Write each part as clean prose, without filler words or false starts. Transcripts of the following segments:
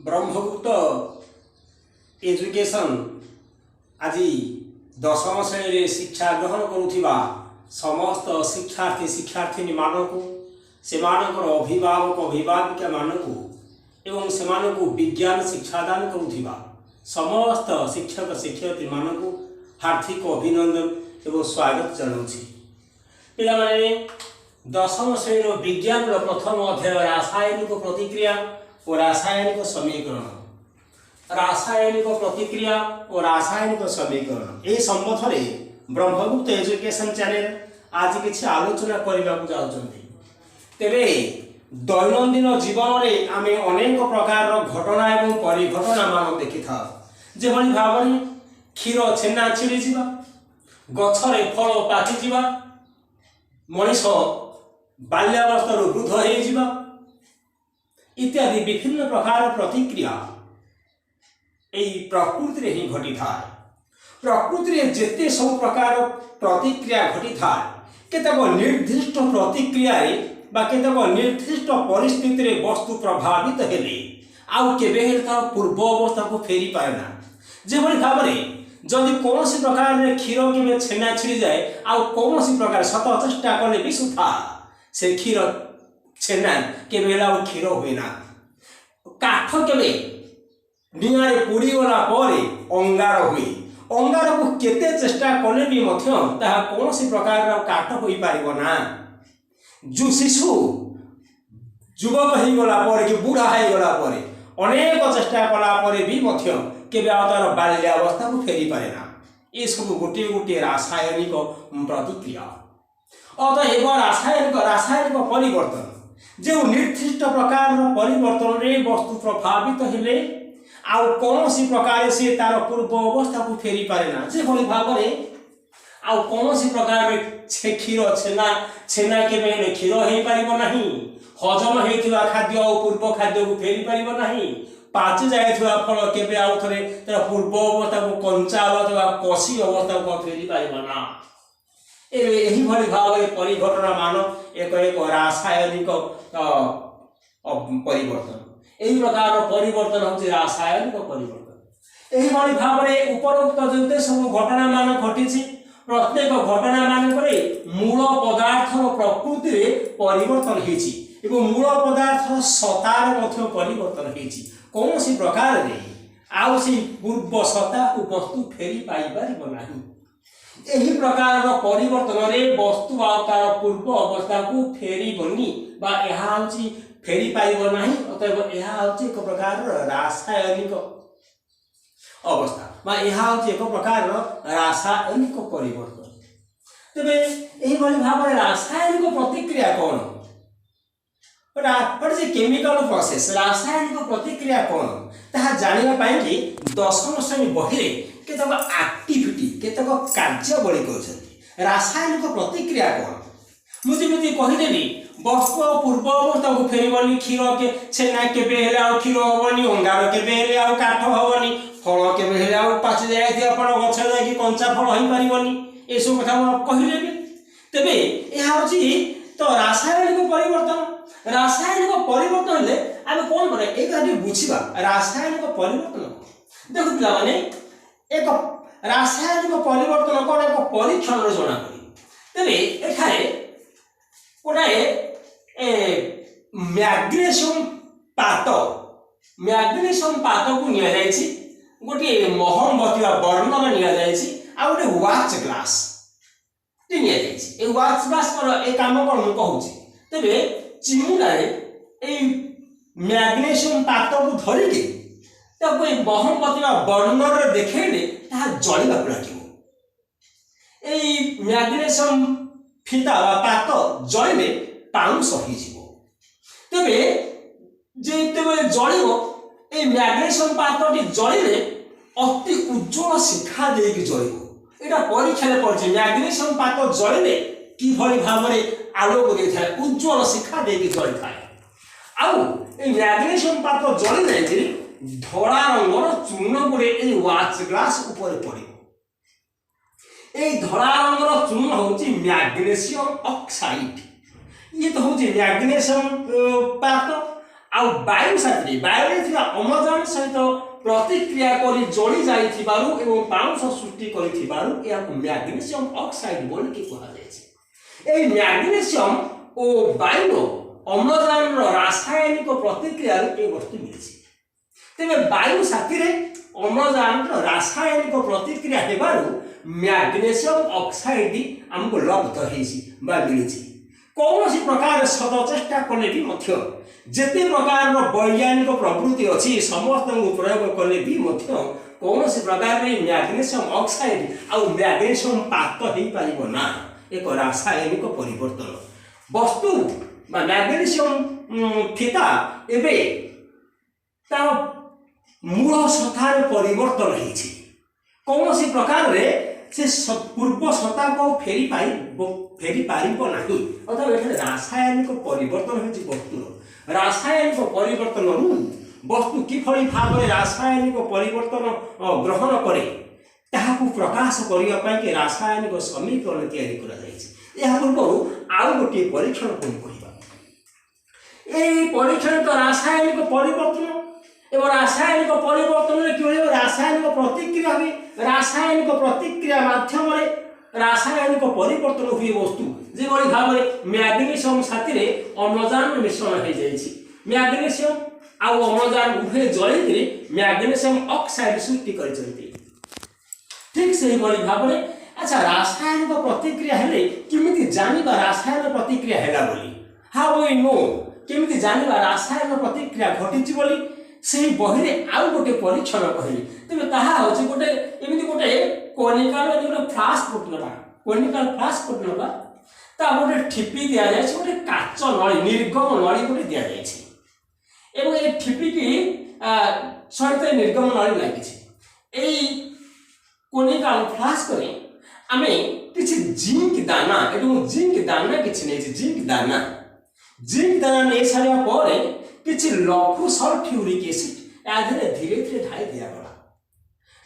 Brahmagupta education आज दशम श्रेणी शिक्षा ग्रहण करुवा समस्त शिक्षार्थी शिक्षार्थिनी मानक से अभिभावक अभिभाविका मानक एवं से विज्ञान शिक्षादान करुवा समस्त शिक्षक शिक्षयित्री मानक हार्दिक अभिनंदन एवं स्वागत जनाऊँगी। पिलामाने दशम श्रेणी विज्ञान प्रथम अध्याय रासायनिक प्रतिक्रिया और रासायनिक समीकरण रासायनिक प्रतिक्रिया और रासायनिक समीकरण यह संबंध में ब्रह्मगुप्त एजुकेशन चैनल आज किसी आलोचना करने जाऊँगी। तेरे दैनंदिन जीवन में आम अनेक प्रकार घटना एवं परिघटना मान देखि था जो भाव में क्षीर छेना छिड़ी जा गछरे फल पाचि जा मनीष बाल्यावस्था वृद्ध हो इत्यादि विभिन्न प्रकार प्रतिक्रिया प्रकृति में ही घटी था। प्रकृति में जिते सब प्रकार प्रतिक्रिया घटी था केतक निर्दिष्ट प्रतिक्रिया केतक निर्दिष्ट परिस्थिति वस्तु प्रभावित हेले आउ केबे पूर्व अवस्था को फेरी पाए ना। जो भाव में जदि कौन प्रकार क्षीर के छेना छिड़ी जाए आउ कौन प्रकार शत चेष्टा कले भी सुधा से क्षीर छेना केबे क्षीर हुए ना। काठ केबे निआरे पोड़ी गला परे अंगार हुए अंगार को केते चेष्टा कले भी कौन प्रकार काठ हो पारिबो ना। जो शिशु युवक हो गला परे कि बुढ़ा हो गला परे अनेक चेष्टा कला परे भी केबे तार बाल्यावस्था को फेरी पारे ना। ये सब गोटे गोटे रासायनिक प्रतिक्रिया अतएव रासायनिक परिवर्तन जो निर्दिष्ट प्रकार परिवर्तन रे वस्तु प्रभावित हेले आउ कौन प्रकार से तार पूर्व अवस्था को फेरी पारे ना। से भाव में आउ कौन प्रकार क्षीर छेना छेना के क्षीर हो पार ना हजम होता खाद्य और पूर्व खाद्य को फेरी पार ना। पाचि जाइए फल केबे आउ थे तार पूर्व अवस्था को कंचा अवस्था कषि अवस्था को फेरी पार ना। यही भाव में परिघटना मान एक एक रासायनिक परिवर्तन यही प्रकार परिवर्तन होची रासायनिक परिवर्तन। यही भाव में उपरोक्त जो सब घटना मान घटी प्रत्येक घटना मान मूल पदार्थ प्रकृति में परिवर्तन हो मूल पदार्थ सतार परिवर्तन हो कौन सी प्रकार रे आउ सी पूर्व सता को वस्तु फेरी पाई पारिबो नाही। यही प्रकार परिवर्तन रे वस्तु तार पूर्व अवस्था को फेरी बनी बा यहाँ होची फेरी पाइबो नाही। अतएव यहाँ होची एक प्रकार रासायनिक अवस्था बा यहाँ होची एक प्रकार रासायनिक परिवर्तन। तबे एही भली भाव रासायनिक प्रतिक्रिया कौन केमिकल प्रोसेस रासायनिक प्रतिक्रिया कौन ताहा जानिबा पई कि दशम श्रेणी बही केतक एक्टिविटी केतक कार्यावली कहते रासायनिक प्रतिक्रिया कौन मुझे कहीदेवी वस्तु पूर्व अवस्था को फेरबनी क्षीर के छेना केबे क्षीर हेनी अंगार केबे काठ हेनी फल केबे पाचि जाए फल गछ जाकि कंचा फल हो पारबनी ये सब कथा कहीदेवी। तेबे यह तो रासायनिक परिवर्तन हेले आम कौन करें एक बुझा रासायनिक परिवर्तन देख पिला माने एक रासायनिक परिवर्तन कौन एक परीक्षण जना तेरे एठारे गोटाए मैग्नेशियम पात को निया जायछि गोटे मोहमबती बर्णन निया जायछि आ गोटे वाच ग्लास निया जायछि ए वाच ग्लास पर ए काम कोन मु कहूछि। तेबे चिमुडारे ए मैग्नेशियम पात को धरिके ताको मोहमबती बर्णन देखेले ताहा जलिबा लागिबो ए मैग्नेशियम फिता पात जलिले पाउंस हो तेबे जेतेबे जलिबो ए मैग्नेशियम पातटी जलिले अति उज्जवल शिखा देकी जलिबो। एटा परीक्षा रे पड़छि मैग्नेशियम पात जलिले कि भली भाव में आलोक देथाय उज्जवल शिखा देकी जलिथाय आउ ए मैग्नेशियम पात जलिले जे धड़ा रंगर चूर्ण गुड़े ए वाच ग्लास ऊपर पड़े ए धड़ा रंगर चूर्ण होची मैग्नेशियम ऑक्साइड ये तो हूँ मैग्नेशियम पात आउ वायु साथी वायु थिबा अम्लजान सहित प्रतिक्रिया करी जोड़ी जाइथिबारु एवं पाउंस सृष्टि करिथिबारु या मैग्नीशियम ऑक्साइड बोल के कहा जायछि। एई मैग्नीशियम ओ वायु अम्लजान रासायनिक प्रतिक्रिया ए वस्तु मिलछि। तेबे वायु साथी रे अम्लजान रासायनिक प्रतिक्रिया हेबारु मैग्नीशियम ऑक्साइड हमको लब्ध हेछि बा मिलिछि। कौन प्रकार सद चेष्टा कले भी मध्य जेते प्रकार वैज्ञानिक प्रवृत्ति अच्छी समस्त प्रयोग कले भी मध्य कौन प्रकार मैग्नीशियम ऑक्साइड आउ मैग्नीशियम प्राप्त हो पार ना एक रासायनिक परिवर्तन वस्तु मैग्नीशियम फीता एबे तार मूल सत्तार परिवर्तन होइछि। कौन प्रकार रे से पूर्व सत्ता को फेरी पारिबो नाही अथवा एठाने रासायनिक परिवर्तन होइछि। वस्तुर रासायनिक परिवर्तन वस्तु किभଳି भाବରେ रासायनिक परिवर्तन ग्रहण करे ताहाकु प्रकाश करिया पई के रासायनिक समीकरण तैयारी करा जाइछि। एहा पूर्व आउ गोटे परीक्षण कोन कहिबा एई परीक्षण तो रासायनिक परिवर्तन एवं रासायनिक परिवर्तन किभଳି रासायनिक प्रतिक्रिया हुए रासायनिक प्रतिक्रिया माध्यम रासायनिक परिवर्तन हुए वस्तु जेभଳି भाବରେ मैग्नीशियम साथी रे अम्लजान मिश्रण हो जाइछि। मैग्नीशियम आउ अम्लजान उभय जळिकरी मैग्नीशियम ऑक्साइड सृष्टि करिसथि। ठीक से भଳି भाବରେ अच्छा रासायनिक प्रतिक्रिया हेले किमिति जानिबा रासायनिक प्रतिक्रिया हेला बोली हाउ वी नो किमिति जानिबा रासायनिक प्रतिक्रिया घटिछि बोली से बहिरे आउ गोटे परीक्षण कहली। तेबे ताहा होछि गोटे एमिति गोटे कोनिकल गोटे फ्लास्क फुटलबा कोनिकल फ्लास्क फुटलबा ता गोटे ठिपी दिया जाय गोटे काच नळी निर्गम नळी गोटे दिया जाय एवं ए ठिपी की सहित निर्गम नळी लागिछि। एई कोनिकल फ्लास्क रे आमे किछि जिंक दाना एवं जिंक दाना किछि नै जिंक दाना नै सारिया परे किछि लघु सल्फ्यूरिक एसिड आधरे धीरे धीरे ढाई दिया गला।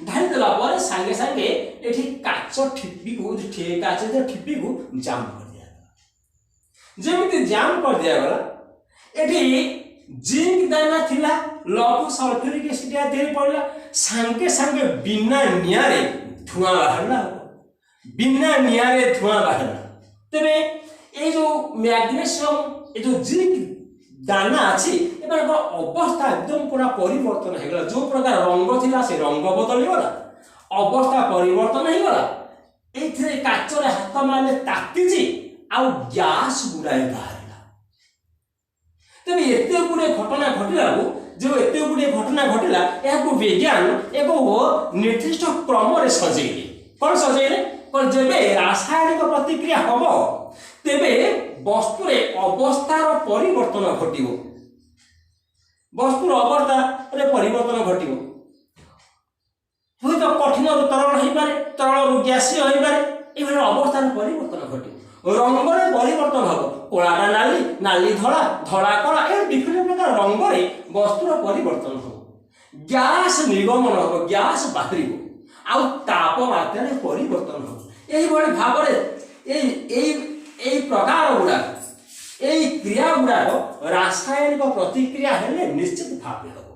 ढाई देला पर संगे संगे एठी काच ठिपी को काच ठिपी को जाम कर दिया गला। जेमिति जाम कर दिया गला एठी जिंक दाना थिला लघु सल्फ्यूरिक एसिड आधरे पड़ला संगे संगे बिना नियारे धुआं बाहरला तेबे ए जो मैग्नीशियम ए जो जिंक दाना अच्छी अवस्था एकदम पूरा परिवर्तन हो गला। जो प्रकार रंग थिला से रंग बदली गला अवस्था परिवर्तन हो गला। एथिरे काचरे हाथ माने तातीची आ गैस गुड़ाई बाहरला। तबे एते गुडे घटना घटिला जो एते गुडे घटना घटिला याकु विज्ञान एक निर्दिष्ट क्रम रे सजेइले कोन सजेइले कोन जेबे रासायनिक प्रतिक्रिया हबो तेबे वस्तुरे अवस्थार परिवर्तन घटिबो वस्तुर अवस्था रे परिवर्तन घटिबो होय तो कठिन रु तरल होई पारे तरल रु गैसीय होई पारे एभଳି अवस्थार परिवर्तन घटिबो रंग रे परिवर्तन हबो कोळा नाली नाली धळा धळा कला ए विभिन्न प्रकार रंग रे वस्तुर परिवर्तन हबो गैस निर्गमन हबो गैस बाहरिबो आ तापमात्रा रे परिवर्तन हबो एही भଳି भाबरे एई प्रकार गुड़ा एई क्रिया गुड़ा रासायनिक प्रतिक्रिया हेले निश्चित भाव हम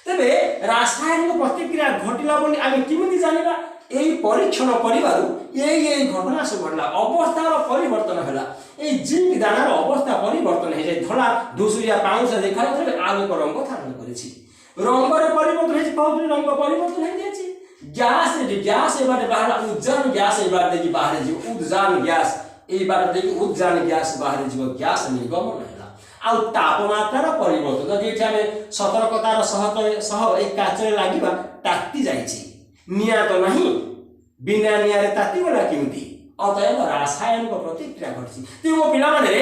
तेबे रासायनिक प्रतिक्रिया घटिला बोली आमे किमिति जानिबा एई परीक्षण करिबारु एई घटना सब घटला अवस्थार परिवर्तन होला एई जिंक दानार अवस्था परिवर्तन हे जाय धला धुसुरिया पाउंस देखाय तबे आलो को रंग धारण करिछि रंग रे परिवर्तन हे पाउस रंग परिवर्तन हे जायछि गैस एबारे बाहर उज्जान गैस एबारे देखि बाहर जी उज्जान गैस ए बार देखि उज्जान गैस बाहर जीव गैस निर्गमन हैला आ तापमात्रा परिवर्तन जेठी आमे सतर्कतार सह एक काचरे लागिबा ताती जाइछि निया तो नहीं बिना निया रे ताती गला किमती अतएव रासायनिक प्रतिक्रिया घटछि तेओ पिला माने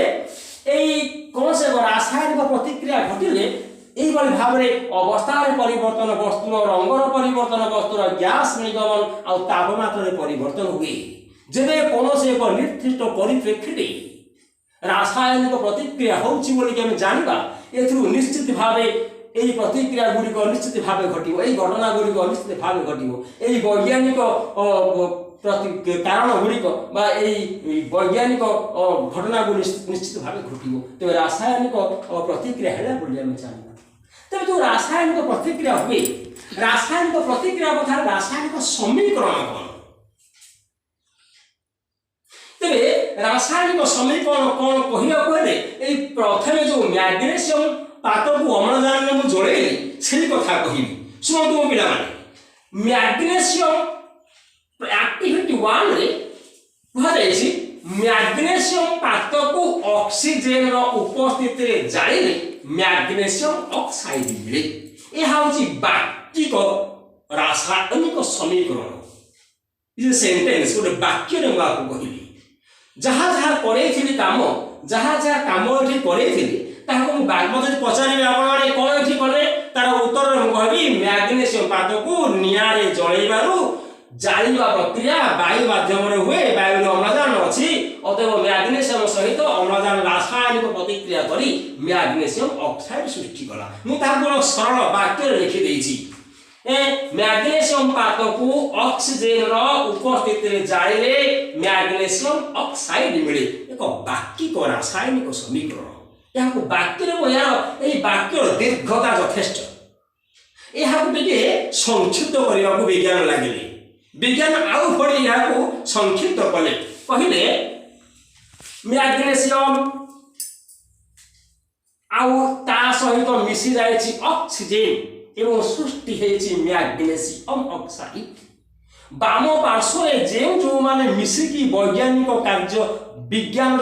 एई कोन से रासायनिक प्रतिक्रिया घटिले एई बळी भाबरे अवस्थार परिवर्तन वस्तुर रंगर परिवर्तन वस्तुर गैस निर्गमन आ तापमात्रा परिवर्तन हुए जेबे कोनोसे एक निर्दिष्ट परिप्रेक्षी रासायनिक प्रतिक्रिया होउछि बोली के हम जानिबा एथरु निश्चित भावे एई प्रतिक्रिया गुडी को निश्चित भावे घटिबो एई घटना गुडी को निश्चित भावे घटिबो एई वैज्ञानिक कारण गुडी को बा एई वैज्ञानिक घटना गुडी निश्चित भावे घटिबो ते रासायनिक प्रतिक्रिया हेला बोली हम जानिबा। रासायनिक प्रतिक्रिया हुए रासायनिक प्रतिक्रिया कथा रासायनिक समीकरण कौन तेरे रासायनिक समीकरण कौन कहला कहले प्रथम जो मैग्नेशियम पात को अम्लजान में जोड़े से कथा कहबी सुन तुम पिला माने मैग्नेशियम एक्टिविटी 1 रे कहा जायछि मैग्नेशियम पात को ऑक्सीजन रो उपस्थिति रे जाइले मैग्नेशियम ऑक्साइड मिले ए हाउची बाकी को रासायनिक समीकरण ये सेंटेंस गोटे वाक्य रे माको कहली जहाँ जहाँ करे काम जहाँ जहाँ काम ये करे ताको बागमती पचारे आपण कौन ये कले तार उत्तर कहबी मैग्नेशियम पात को निआरे जलैबारु जालिबा प्रक्रिया वायु माध्यम हुए वायु अम्लजान अच्छी अतएव मैग्नेशियम सहित अम्लजान रासायनिक प्रतिक्रिया करी मैग्नेशियम ऑक्साइड सृष्टि कला मुझे सरल वाक्य लिखि देछि मैग्नेशियम पात को ऑक्सीजन उपस्थिति रे जाइले मैग्नेशियम ऑक्साइड मिले एक वाक्य को रासायनिक समीकरण यहाँ को वाक्य यार यही वाक्य दीर्घता यथेष्ट यहाँ संक्षिप्त करने को विज्ञान लगे विज्ञान आउ थोड़े यहाँ को संक्षिप्त कले कहले मैग्नेशियम आउ ता सहित मिसी जाइछि ऑक्सीजन एवं सृष्टि हेछि मैग्नेशियम ऑक्साइड बाम पार्श्व जो माने मिसिकी वैज्ञानिक कार्य विज्ञान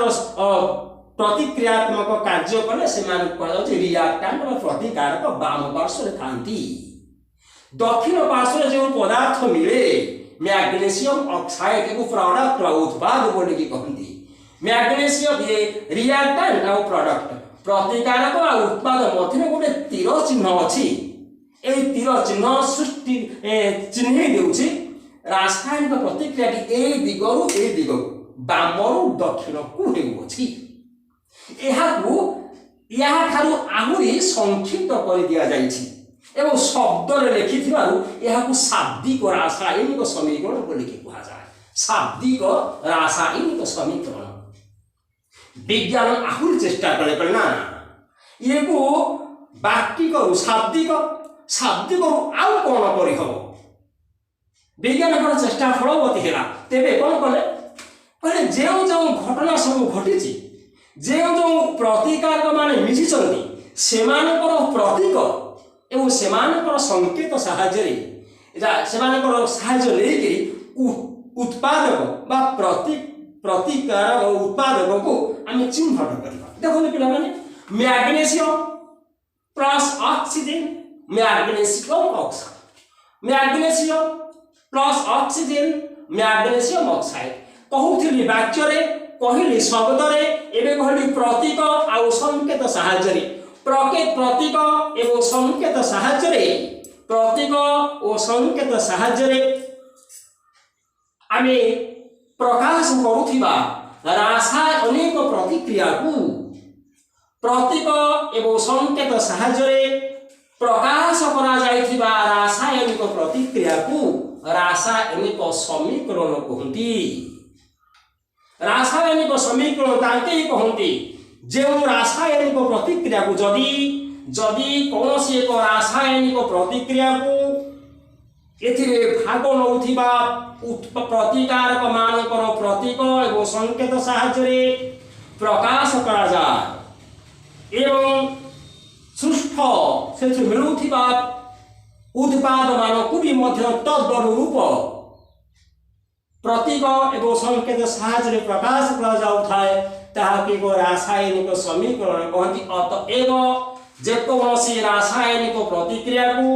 प्रतिक्रियात्मक कार्य कले से रिएक्टेंट और प्रतिकारक बाम पार्श्व थांती दक्षिण पार्श्व जो पदार्थ मिले मैग्नेशियम ऑक्साइड को प्रोडक्ट उत्पाद बोली की कहती मैग्नेशियम ये रिएक्टेंट और प्रोडक्ट प्रतिकारक और उत्पाद मध्य गोटे तीर चिन्ह अच्छी ए तीर चिन्ह सृष्टि चिन्ह देउछि रासायनिक प्रतिक्रिया ए दिगरु ए दिगरु बामरु दक्षिण को हेउछि एहाकू यहाँ ठारू आहुरी संक्षिप्त कर दिया जाइछि एवं शब्द रे लिखिथिबारु एहाकू शाब्दिक रासायनिक समीकरण बोली के कहा जाय शाब्दिक रासायनिक समीकरण विज्ञान आहुरी चेष्टा करे ना ये को वाक्यिक शाब्दिक शाब्दिक आउ कौन करि हबो विज्ञान कर चेष्टा फलवती हेला तेबे कोन कले कहले जो घटना सब घटिछि जो प्रतिकारक माने मिशिचंती सेमानकर प्रतीक एवं सेमानकर संकेत साहाय्य लेकरी उत्पादक बा प्रतिकारक उत्पादक को आम चिन्हट करबा देखो पिला माने magnesium plus oxygen magnesium oxide magnesium plus oxygen magnesium oxide कहूथिली वाक्य रे कहली शब्द रे एबे कहली प्रतीक आउ संकेत साहाय्य प्रतीक एवं संकेत साहाय्य प्रतीक और संकेत साहाय्य आमे प्रकाश करुथिबा रासायनिक प्रतिक्रिया को प्रतीक एवं संकेत साहाय्य प्रकाश करा जाइथिबा रासायनिक प्रतिक्रिया को रासायनिक समीकरण कहती रासायनिक समीकरण तांके कहती जो रासायनिक प्रतिक्रिया को जदि कौन सी एक रासायनिक प्रतिक्रिया को एथिरे भाग नउथिबा प्रतिकारक मानकर प्रतीक एवं संकेत साहाय्य प्रकाश करा जाए एवं सुष्ठ से मिलुथिबा उत्पाद मान को भी मध्य तदनुरूप प्रतीक एवं संकेत साहाय्य प्रकाश करा जाउथाय ताहाके को रासायनिक समीकरण कहती अतएव जेकोसी रासायनिक प्रतिक्रिया को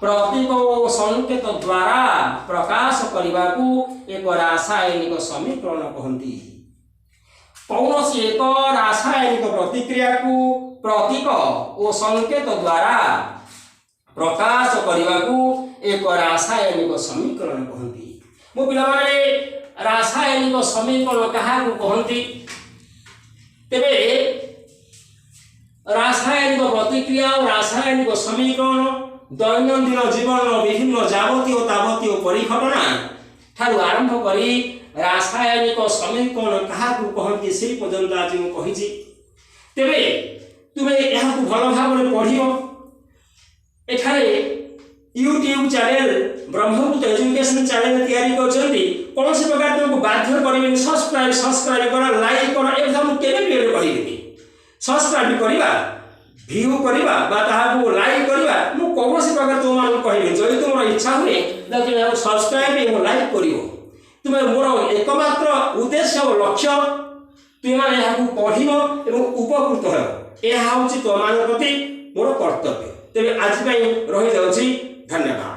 प्रतीक और संकेत द्वारा प्रकाश करने को एक रासायनिक समीकरण कहती कौन सी एक रासायनिक प्रतिक्रिया को प्रतीक और संकेत द्वारा प्रकाश करने को एक रासायनिक समीकरण कहती मो पिला माने रासायनिक समीकरण कहा कहती तेबे रासायनिक प्रतिक्रिया और रासायनिक समीकरण दैनंदिन जीवन विभिन्न जावतीय तावतीय परिघटना ठारू आरंभ करी रासायनिक समीकरण कहा कहती से पर्यंत आज मुझे तेबे तुम्हें यहाँ भल भाव पढ़ एठारे यूट्यूब चैनल ब्रह्मपुत एजुकेशन चैनल तैयारी करछन्ती कौन से प्रकार तुमको बाध्य करिबेनी सब्सक्राइब कर लाइक कर ए हम केबे भी कहिबेनी सब्सक्राइब करिबा व्यू करिबा बा ताहाको लाइक करिबा मु कौन से प्रकार तुम मान कहिबे जदि तुमर इच्छा हुए तुम सब्सक्राइब एवं लाइक करिवो तुम मोर एकमात्र उद्देश्य और लक्ष्य तुम माने याकू पढिबो एवं उपकृत हेबो एहा होछि तुम मान प्रति मोर कर्तव्य तेरे आज रही जाऊँगी धन्यवाद।